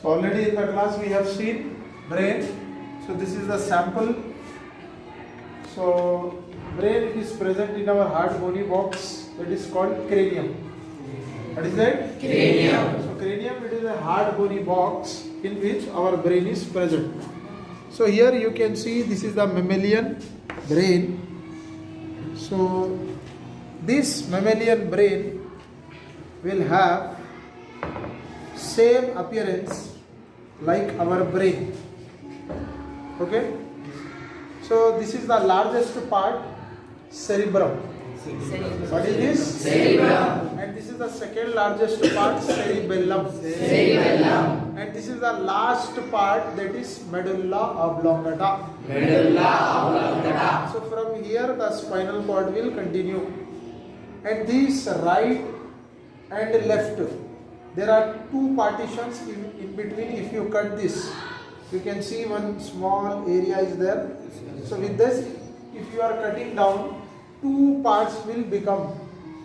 So already in the class we have seen brain. So this is the sample. So brain is present in our hard bony box, that is called cranium. What is that? Cranium. So cranium, it is a hard bony box in which our brain is present. So here you can see this is the mammalian brain. So this mammalian brain will have same appearance like our brain. Okay? So this is the largest part, cerebrum. What is this? Cerebrum. And this is the second largest part, cerebellum. Cerebellum. And this is the last part, that is medulla oblongata. Medulla oblongata. So from here the spinal cord will continue. And these right and left, there are two partitions in between. If you cut this, you can see one small area is there. So with this, if you are cutting down, two parts will become.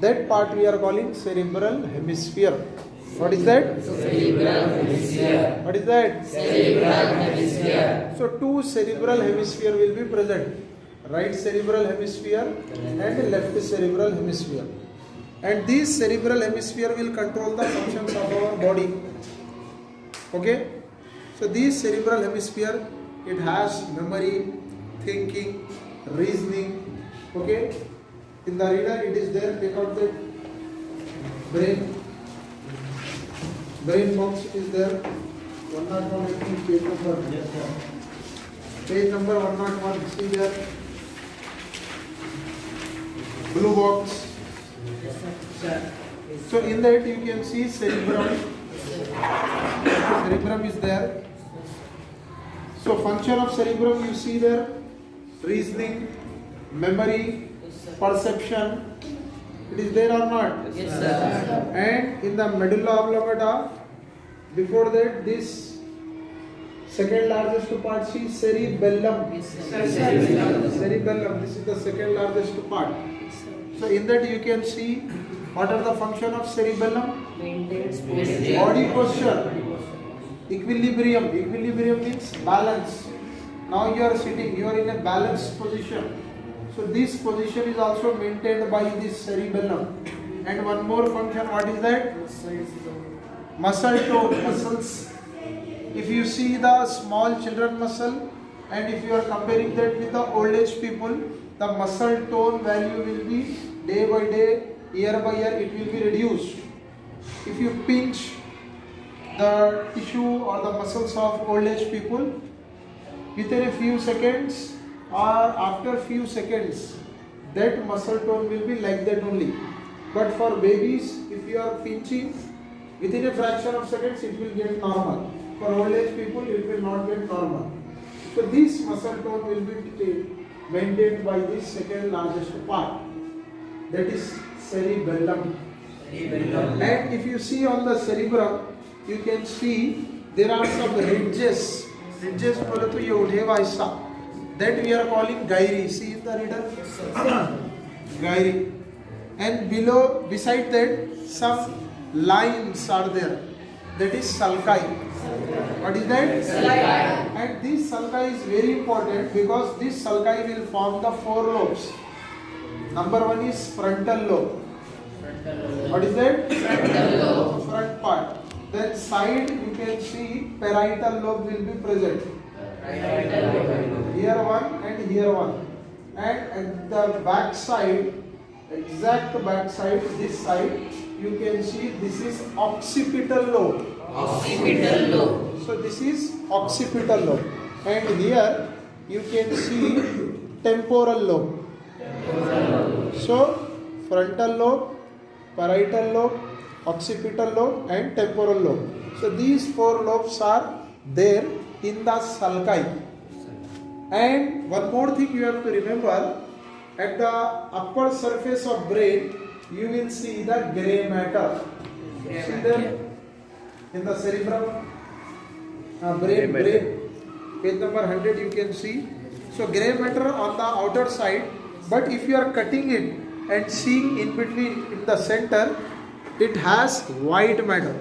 That part we are calling cerebral hemisphere. What is that? Cerebral hemisphere. What is that? Cerebral hemisphere. So two cerebral hemisphere will be present. Right cerebral hemisphere and left cerebral hemisphere. And these cerebral hemisphere will control the functions of our body. Okay? So these cerebral hemisphere, it has memory, thinking, reasoning. Okay? In the reader it is there. Take out the brain box is there. 101, I think, page number. Page number 101. See there. Blue box. So in that you can see cerebrum. Cerebrum is there. So function of cerebrum you see there. Reasoning, memory, perception. It is there or not? Yes, sir. And in the medulla oblongata, before that, this second largest part, see cerebellum. Cerebellum, this is the second largest part. So in that you can see what are the function of cerebellum? Body posture, equilibrium. Equilibrium means balance. Now you are sitting, you are in a balanced position. So this position is also maintained by this cerebellum. And one more function, what is that? Muscle tone, muscles. If you see the small children muscle and if you are comparing that with the old age people, the muscle tone value will be day by day, year by year, it will be reduced. If you pinch the tissue or the muscles of old age people, within a few seconds or after few seconds, that muscle tone will be like that only. But for babies, if you are pinching, within a fraction of seconds it will get normal. For old age people, it will not get normal. So this muscle tone will be maintained by this second largest part, that is cerebellum. And if you see on the cerebrum, you can see there are some ridges. Ridges बोले तो ये उठेगा हिस्सा. That we are calling gyri. See in the reader? Gyri. And below, beside that, some lines are there. That is sulci. What is that? Sulci. And this sulci is very important because this sulci will form the four lobes. Number one is frontal lobe. What is that? Frontal lobe. Front part. Then side you can see parietal lobe will be present. Here one and here one. And at the back side, exact back side, this side, you can see this is occipital lobe. Occipital lobe. So this is occipital lobe. And here you can see temporal lobe. So frontal lobe, parietal lobe, occipital lobe and temporal lobe. So these four lobes are there in the sulci. And one more thing you have to remember, at the upper surface of brain you will see the grey matter. See there in the cerebrum, brain, page number 100 you can see. So grey matter on the outer side, but if you are cutting it and seeing in between in the center, it has white matter.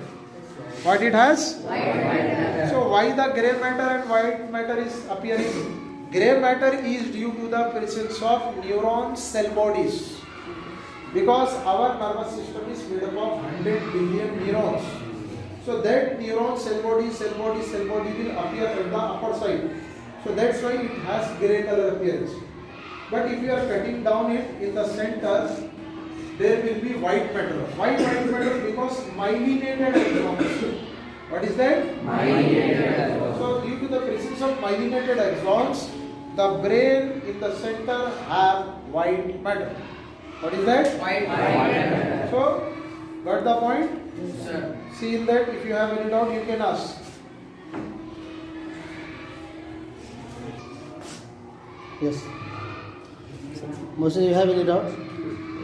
What it has? White matter. why the gray matter and white matter is appearing? Gray matter is due to the presence of neuron cell bodies. Because our nervous system is made up of 100 billion neurons. So that neuron cell body will appear at the upper side. So that's why it has grey color appearance. But if you are cutting down it in the center, there will be white matter. Why white matter? Because myelinated axons. What is that? Myelinated axons. So due to the presence of myelinated axons, the brain in the center have white matter. What is that? White matter. So, got the point? Yes, sir. See in that, if you have any doubt, you can ask. Yes. Moses, you have any doubt?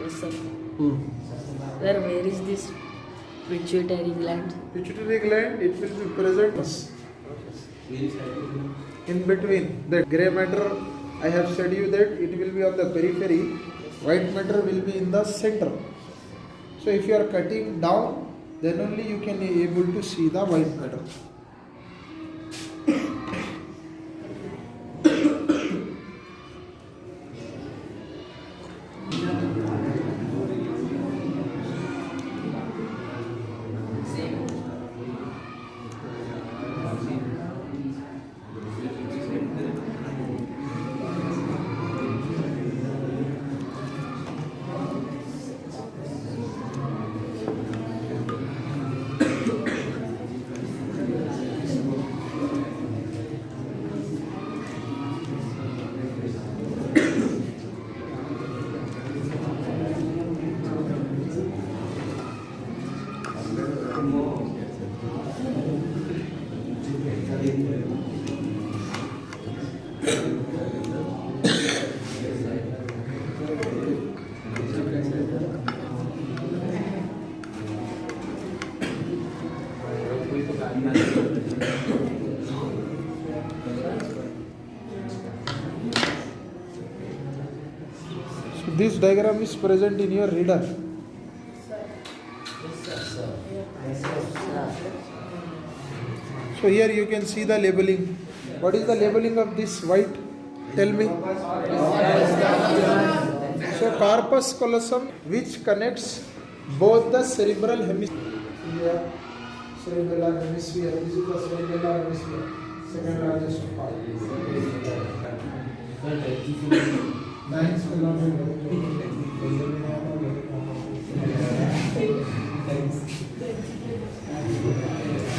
Yes, sir. Hmm. Sir, where is this pituitary gland? Pituitary gland, it will be present in between. That grey matter, I have said you that it will be on the periphery, white matter will be in the center. So if you are cutting down, then only you can be able to see the white matter. So this diagram is present in your reader. So here you can see the labeling. What is the labeling of this white? Tell me. So corpus callosum, which connects both the cerebral hemisphere. Here, cerebellar hemisphere. This is the cerebellar hemisphere. Second largest part. Ninth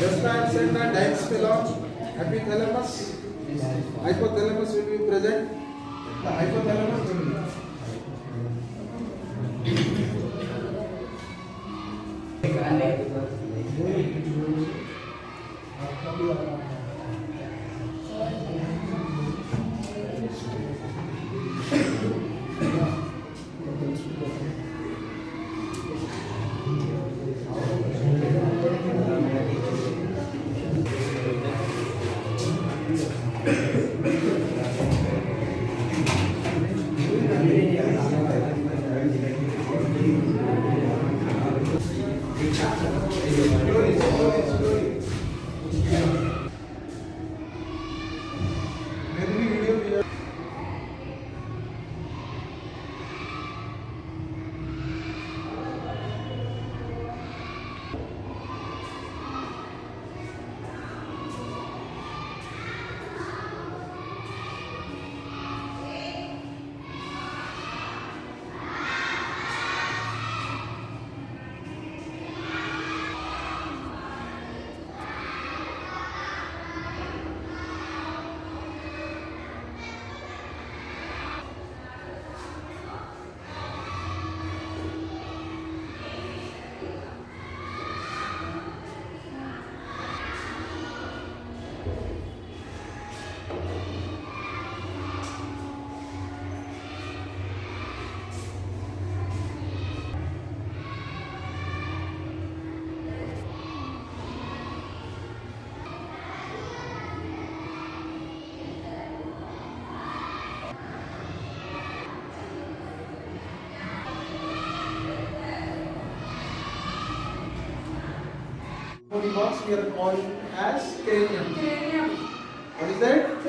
just I have said that diencephalon, epithalamus, hypothalamus will be present. The hypothalamus will be. body box we are calling as cranium. What is that?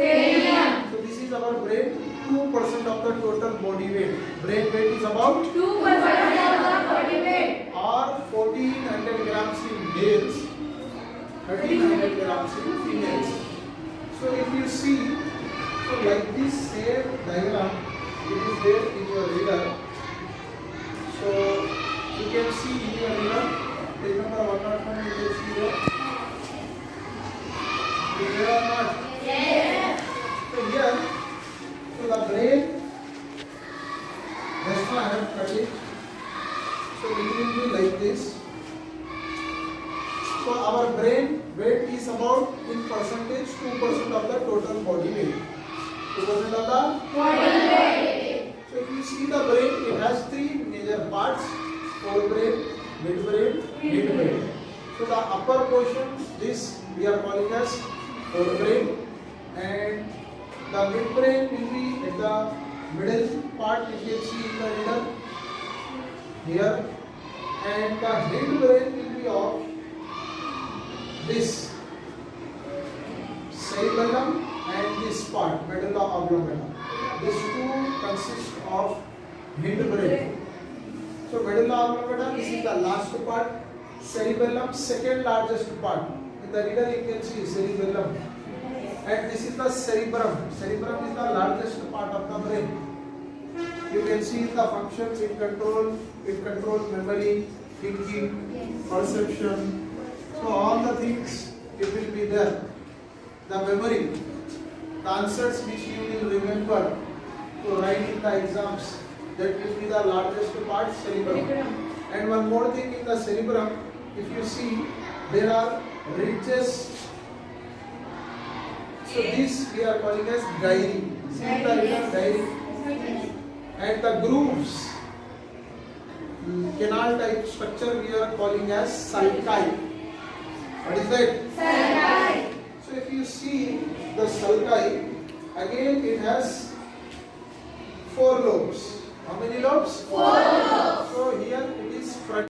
So this is our brain. 2% of the total body weight. Brain weight is about 2% of the body weight. or 1400 grams in males, 1300 grams in females. So if you see, so like this same diagram, it is there in your reader. So you can see in your reader, page number 101, you can see there. Is there or not? Yes. So here, so the brain, that's why I have cut it. So it will be like this. So our brain weight is about in percentage 2% of the total body weight. 2% of the Body weight. So if you see the brain, it has three major parts: forebrain, midbrain, hindbrain. So the upper portion, this we are calling as forebrain, and the midbrain will be at the middle part. You can see in the middle here, and the hindbrain will be of this cerebellum and this part, medulla oblongata. These two consist of hindbrain. So medulla oblongata, this is the last part. Cerebellum, second largest part. In the reader you can see cerebellum. And this is the cerebrum. Cerebrum is the largest part of the brain. You can see the functions it controls memory, thinking, perception. So all the things it will be there. The memory, the answers which you will remember to write in the exams, that will be the largest part, cerebrum. And one more thing in the cerebrum, if you see, there are ridges. So this we are calling as gyri. See the reader gyri. And the grooves, canal type structure we are calling as sulci. What is that? Sulci. So if you see the sulci, again it has 4 lobes. How many lobes? 4 lobes. So here